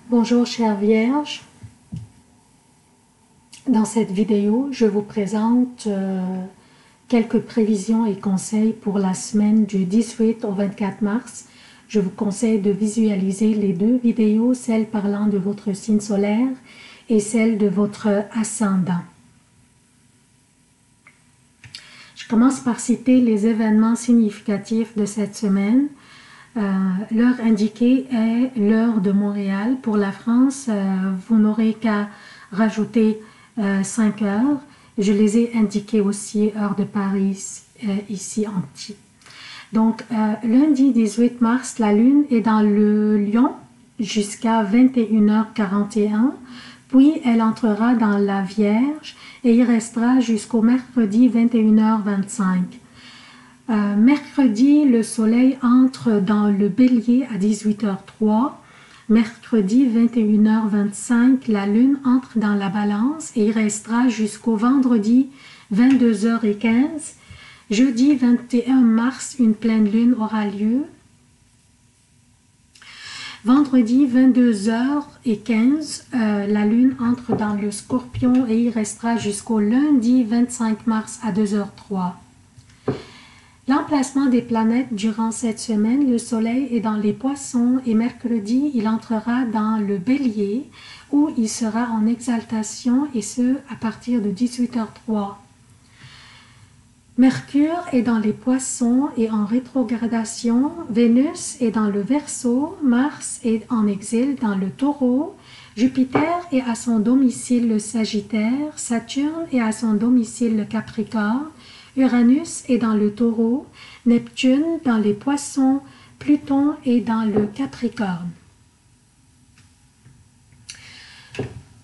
Bonjour chère Vierge, dans cette vidéo je vous présente quelques prévisions et conseils pour la semaine du 18 au 24 mars. Je vous conseille de visualiser les deux vidéos, celle parlant de votre signe solaire et celle de votre ascendant. Je commence par citer les événements significatifs de cette semaine. L'heure indiquée est l'heure de Montréal. Pour la France, vous n'aurez qu'à rajouter 5 heures. Je les ai indiquées aussi, heure de Paris, ici en petit. Donc, lundi 18 mars, la Lune est dans le Lion jusqu'à 21h41. Puis, elle entrera dans la Vierge et y restera jusqu'au mercredi 21h25. Mercredi, le soleil entre dans le bélier à 18h03. Mercredi 21h25, la lune entre dans la balance et y restera jusqu'au vendredi 22h15. Jeudi 21 mars, une pleine lune aura lieu. Vendredi 22h15, la lune entre dans le scorpion et y restera jusqu'au lundi 25 mars à 2h03. L'emplacement des planètes durant cette semaine, le soleil est dans les poissons et mercredi, il entrera dans le bélier où il sera en exaltation et ce à partir de 18h03. Mercure est dans les poissons et en rétrogradation, Vénus est dans le Verseau, Mars est en exil dans le Taureau, Jupiter est à son domicile le Sagittaire, Saturne est à son domicile le Capricorne, Uranus est dans le Taureau, Neptune dans les Poissons, Pluton est dans le Capricorne.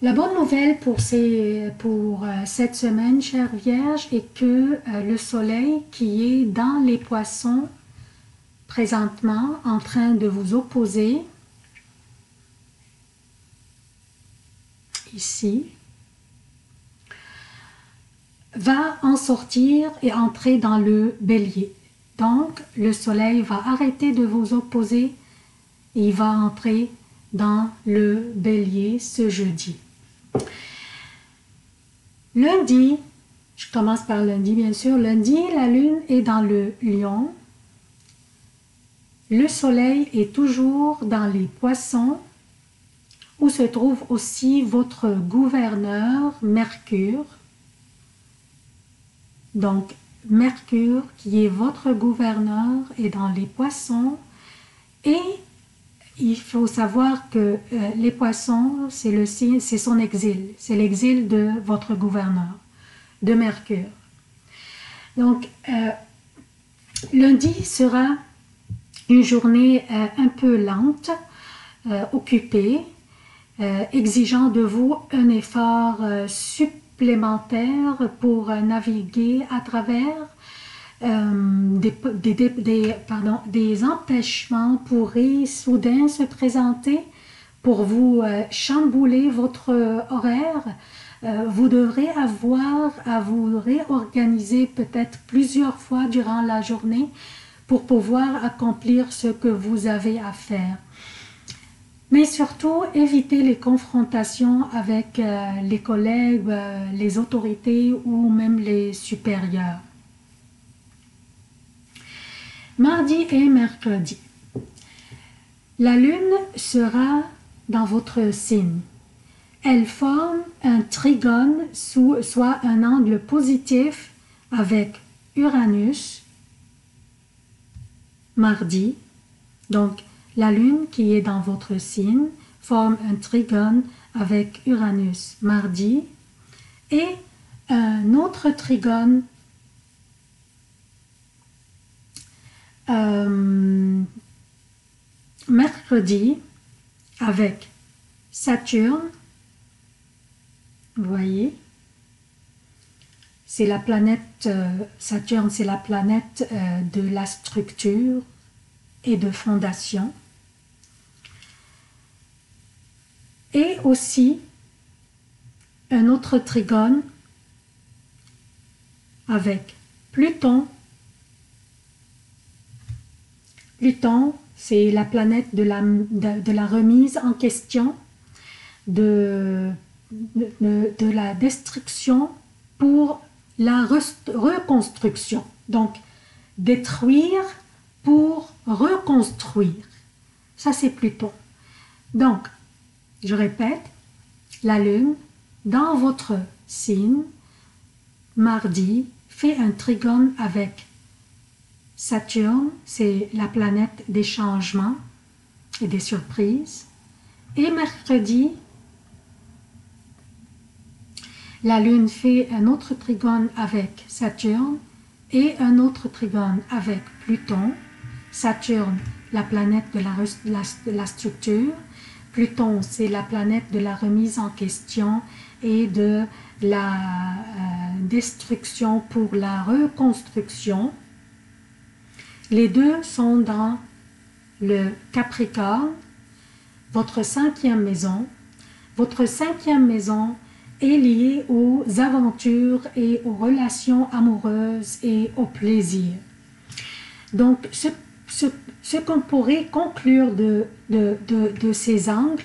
La bonne nouvelle pour cette semaine, chère Vierge, est que le Soleil qui est dans les Poissons, présentement en train de vous opposer, ici, va en sortir et entrer dans le bélier. Donc, le soleil va arrêter de vous opposer et il va entrer dans le bélier ce jeudi. Lundi, je commence par lundi bien sûr, lundi la lune est dans le lion. Le soleil est toujours dans les poissons où se trouve aussi votre gouverneur Mercure. Donc, Mercure, qui est votre gouverneur, est dans les poissons. Et il faut savoir que les poissons, c'est son exil. C'est l'exil de votre gouverneur, de Mercure. Donc, lundi sera une journée un peu lente, occupée, exigeant de vous un effort supplémentaire pour naviguer à travers des empêchements pourraient soudain se présenter pour vous chambouler votre horaire. Vous devrez avoir à vous réorganiser peut-être plusieurs fois durant la journée pour pouvoir accomplir ce que vous avez à faire. Mais surtout, évitez les confrontations avec les collègues, les autorités ou même les supérieurs. Mardi et mercredi, la lune sera dans votre signe. Elle forme un trigone, soit un angle positif avec Uranus, mardi. Donc, la lune qui est dans votre signe forme un trigone avec Uranus mardi et un autre trigone mercredi avec Saturne. Vous voyez, c'est la planète Saturne, c'est la planète de la structure et de fondation. Et aussi un autre trigone avec Pluton. Pluton, c'est la planète de la remise en question, de la destruction pour la reconstruction. Donc, détruire pour reconstruire. Ça, c'est Pluton. Donc, je répète, la Lune, dans votre signe, mardi, fait un trigone avec Saturne, c'est la planète des changements et des surprises. Et mercredi, la Lune fait un autre trigone avec Saturne et un autre trigone avec Pluton. Saturne, la planète de la structure. Pluton, c'est la planète de la remise en question et de la destruction pour la reconstruction. Les deux sont dans le Capricorne, votre 5e maison. Votre 5e maison est liée aux aventures et aux relations amoureuses et au plaisir. Donc, ce qu'on pourrait conclure de ces angles,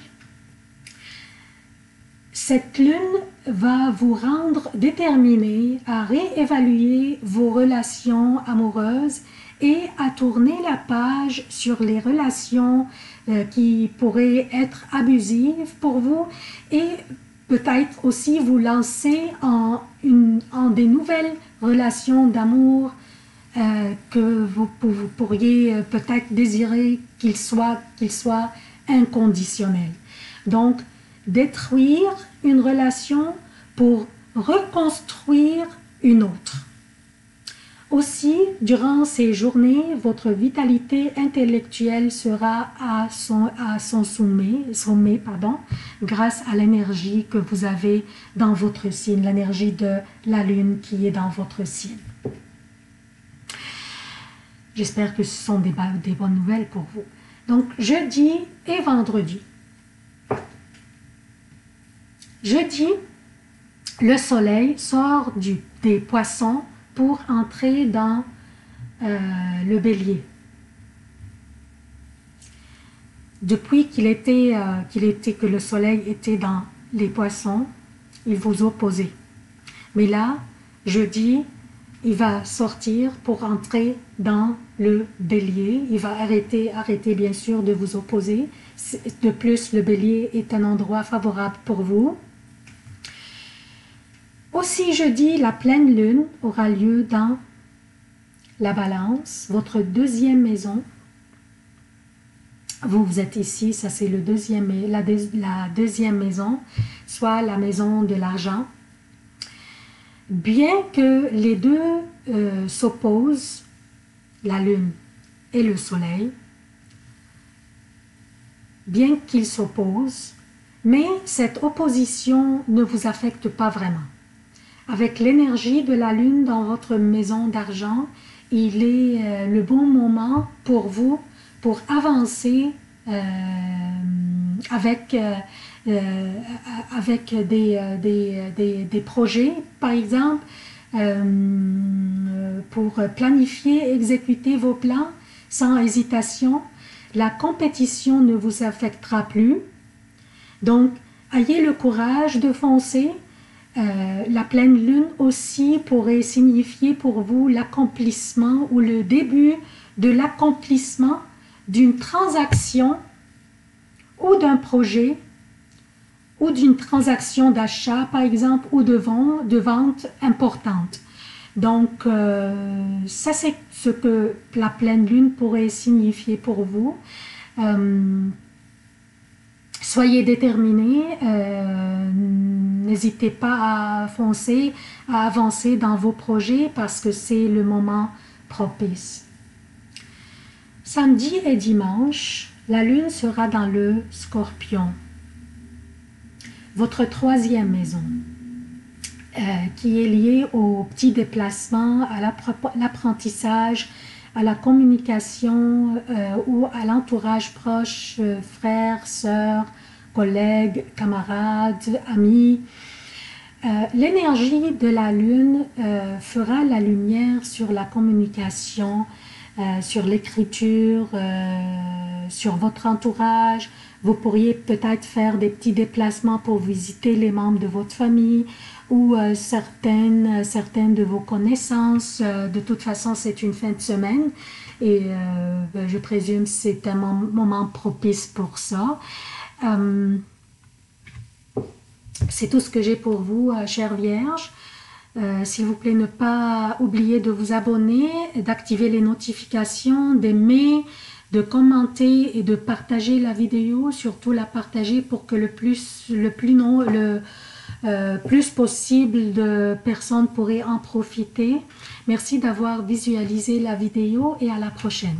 cette lune va vous rendre déterminé à réévaluer vos relations amoureuses et à tourner la page sur les relations qui pourraient être abusives pour vous et peut-être aussi vous lancer en des nouvelles relations d'amour que vous pourriez peut-être désirer qu'il soit inconditionnel. Donc, détruire une relation pour reconstruire une autre. Aussi, durant ces journées, votre vitalité intellectuelle sera à son sommet, grâce à l'énergie que vous avez dans votre signe, l'énergie de la Lune qui est dans votre signe. J'espère que ce sont des bonnes nouvelles pour vous. Donc, jeudi et vendredi. Jeudi, le soleil sort des poissons pour entrer dans le bélier. Depuis que le soleil était dans les poissons, il vous opposait. Mais là, jeudi, il va sortir pour entrer dans le bélier. Il va arrêter bien sûr de vous opposer. De plus, le bélier est un endroit favorable pour vous. Aussi jeudi, la pleine lune aura lieu dans la balance, votre 2e maison. Vous êtes ici, ça c'est la 2e maison, soit la maison de l'argent. Bien que les deux s'opposent, la lune et le soleil, bien qu'ils s'opposent, mais cette opposition ne vous affecte pas vraiment. Avec l'énergie de la lune dans votre maison d'argent, il est le bon moment pour vous pour avancer avec des projets, par exemple, pour planifier, exécuter vos plans sans hésitation. La compétition ne vous affectera plus. Donc, ayez le courage de foncer. La pleine lune aussi pourrait signifier pour vous l'accomplissement ou le début de l'accomplissement d'une transaction ou d'un projet ou d'une transaction d'achat par exemple ou de vente importante. Donc ça c'est ce que la pleine lune pourrait signifier pour vous. Soyez déterminés, n'hésitez pas à foncer, à avancer dans vos projets parce que c'est le moment propice. Samedi et dimanche, la lune sera dans le Scorpion, votre 3e maison, qui est liée aux petits déplacements, à l'apprentissage, à la communication ou à l'entourage proche, frères, sœurs, collègues, camarades, amis. L'énergie de la lune fera la lumière sur la communication, sur l'écriture, sur votre entourage. Vous pourriez peut-être faire des petits déplacements pour visiter les membres de votre famille ou certaines de vos connaissances. De toute façon, c'est une fin de semaine et je présume que c'est un moment propice pour ça. C'est tout ce que j'ai pour vous, chère Vierge. S'il vous plaît, ne pas oublier de vous abonner, d'activer les notifications, d'aimer, de commenter et de partager la vidéo, surtout la partager pour que le plus possible de personnes pourraient en profiter. Merci d'avoir visualisé la vidéo et à la prochaine.